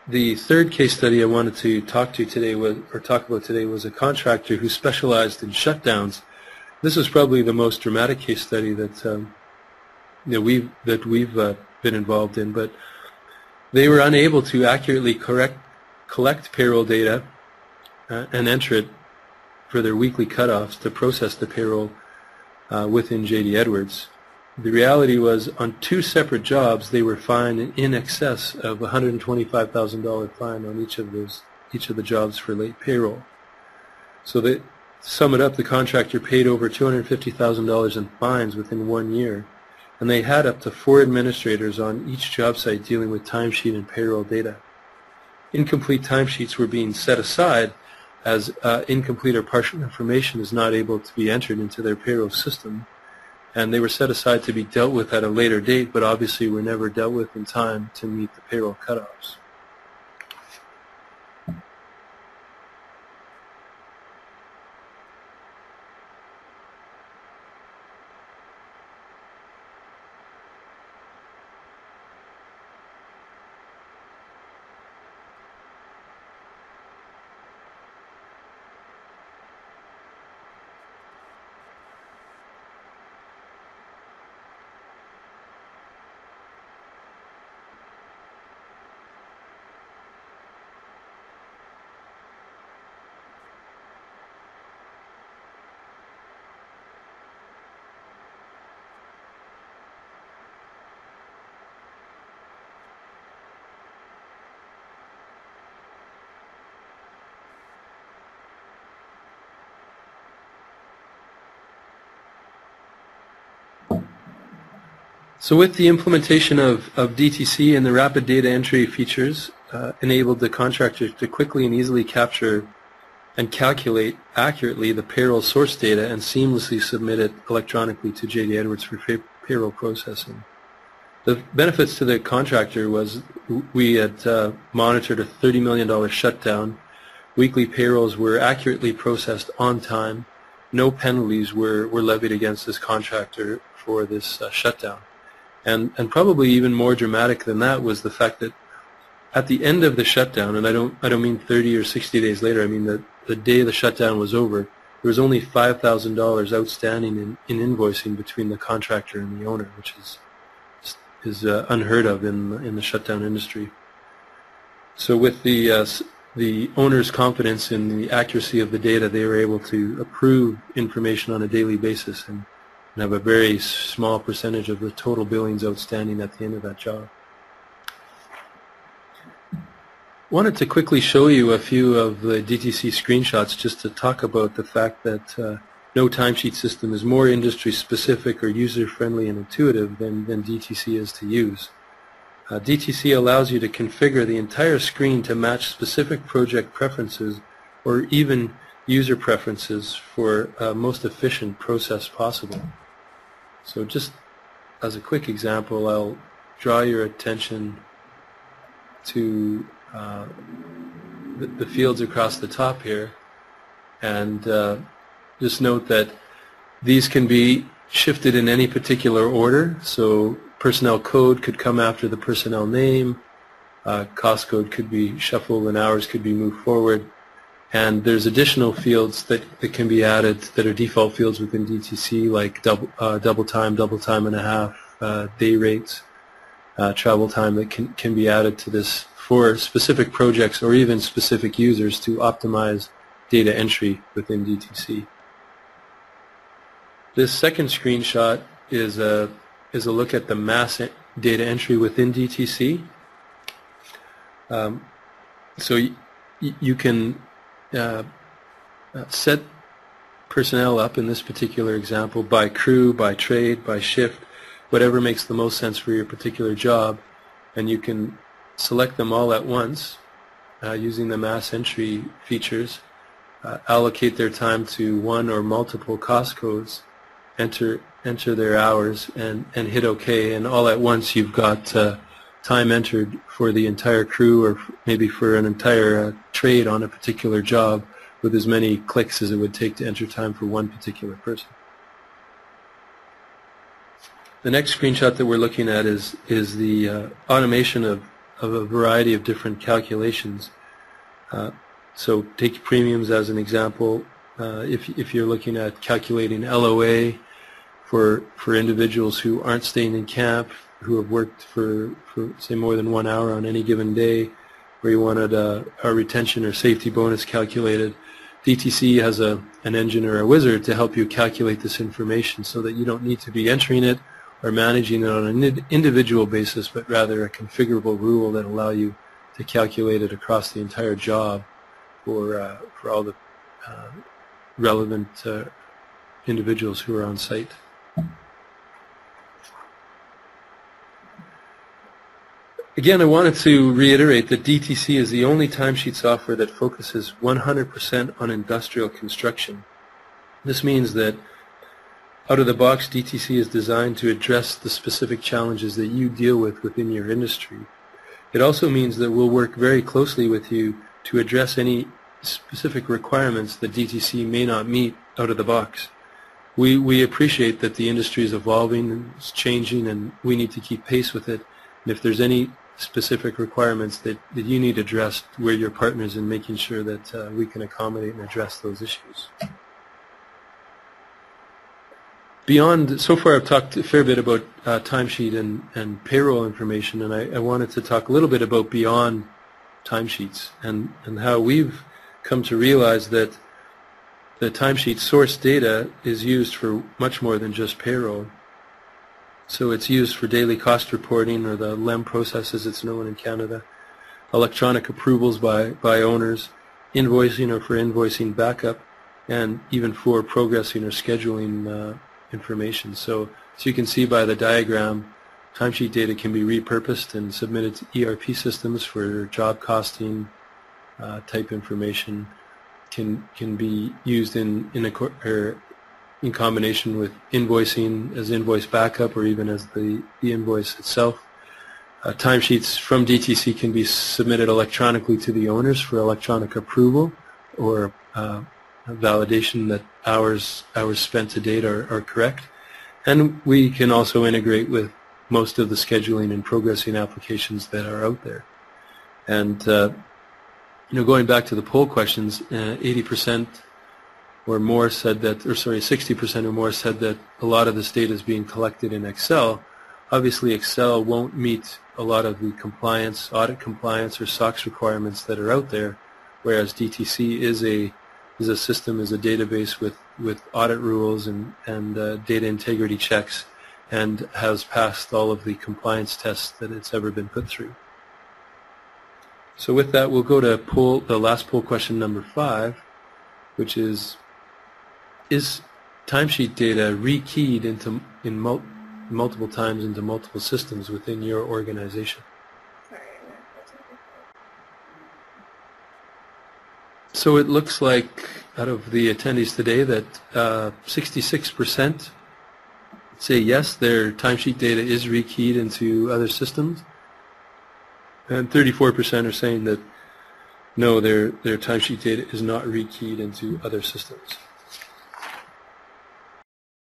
The third case study I wanted to talk about today was a contractor who specialized in shutdowns. This is probably the most dramatic case study that we've been involved in, but they were unable to accurately collect payroll data and enter it for their weekly cutoffs to process the payroll within JD Edwards. The reality was, on two separate jobs, they were fined in excess of $125,000 fine on each of the jobs for late payroll. So to sum it up, the contractor paid over $250,000 in fines within 1 year, and they had up to 4 administrators on each job site dealing with timesheet and payroll data. Incomplete timesheets were being set aside as incomplete or partial information is not able to be entered into their payroll system, and they were set aside to be dealt with at a later date, but obviously were never dealt with in time to meet the payroll cutoffs. So with the implementation of DTC and the rapid data entry features enabled the contractor to quickly and easily capture and calculate accurately the payroll source data and seamlessly submit it electronically to JD Edwards for payroll processing. The benefits to the contractor was we had monitored a $30 million shutdown. Weekly payrolls were accurately processed on time. No penalties were levied against this contractor for this shutdown. And probably even more dramatic than that was the fact that at the end of the shutdown, and I don't mean 30 or 60 days later, I mean the day the shutdown was over, there was only $5,000 outstanding in invoicing between the contractor and the owner, which is unheard of in the shutdown industry. So with the owner's confidence in the accuracy of the data, they were able to approve information on a daily basis and have a very small percentage of the total billings outstanding at the end of that job. Wanted to quickly show you a few of the DTC screenshots just to talk about the fact that no timesheet system is more industry specific or user friendly and intuitive than DTC is to use. DTC allows you to configure the entire screen to match specific project preferences or even user preferences for most efficient process possible. So just as a quick example, I'll draw your attention to the fields across the top here, and just note that these can be shifted in any particular order. So personnel code could come after the personnel name, cost code could be shuffled, and hours could be moved forward. And there's additional fields that can be added that are default fields within DTC, like double time and a half, day rates, travel time that can be added to this for specific projects or even specific users to optimize data entry within DTC. This second screenshot is a look at the mass data entry within DTC. So you can set personnel up in this particular example by crew, by trade, by shift, whatever makes the most sense for your particular job, and you can select them all at once using the mass entry features, allocate their time to one or multiple cost codes, enter their hours, and hit OK, and all at once you've got time entered for the entire crew or maybe for an entire trade on a particular job with as many clicks as it would take to enter time for one particular person. The next screenshot that we're looking at is the automation of a variety of different calculations. So take premiums as an example. If you're looking at calculating LOA for individuals who aren't staying in camp, who have worked for say more than 1 hour on any given day, where you wanted a retention or safety bonus calculated, DTC has an engine or a wizard to help you calculate this information so that you don't need to be entering it or managing it on an individual basis, but rather a configurable rule that allow you to calculate it across the entire job for all the relevant individuals who are on site. Again, I wanted to reiterate that DTC is the only timesheet software that focuses 100% on industrial construction. This means that out of the box, DTC is designed to address the specific challenges that you deal with within your industry. It also means that we'll work very closely with you to address any specific requirements that DTC may not meet out of the box. We appreciate that the industry is evolving and it's changing, and we need to keep pace with it. And if there's any specific requirements that you need addressed, we're your partners in making sure that we can accommodate and address those issues. Beyond, so far I've talked a fair bit about timesheet and payroll information, and I wanted to talk a little bit about beyond timesheets and how we've come to realize that the timesheet source data is used for much more than just payroll. So it's used for daily cost reporting, or the LEM process as it's known in Canada, electronic approvals by owners, invoicing or for invoicing backup, and even for progressing or scheduling information. So you can see by the diagram, timesheet data can be repurposed and submitted to ERP systems for job costing type information, can be used in combination with invoicing as invoice backup or even as the invoice itself. Timesheets from DTC can be submitted electronically to the owners for electronic approval or validation that hours spent to date are correct. And we can also integrate with most of the scheduling and progressing applications that are out there. And going back to the poll questions, 80% or more said that, or sorry, 60% or more said that a lot of this data is being collected in Excel. Obviously, Excel won't meet a lot of the compliance, audit compliance, or SOX requirements that are out there, whereas DTC is a system, is a database with audit rules and data integrity checks, and has passed all of the compliance tests that it's ever been put through. So with that, we'll go to the last poll question, number 5, which is timesheet data rekeyed in multiple times into multiple systems within your organization? So it looks like out of the attendees today that 66% say yes, their timesheet data is rekeyed into other systems, and 34% are saying that no, their timesheet data is not rekeyed into other systems.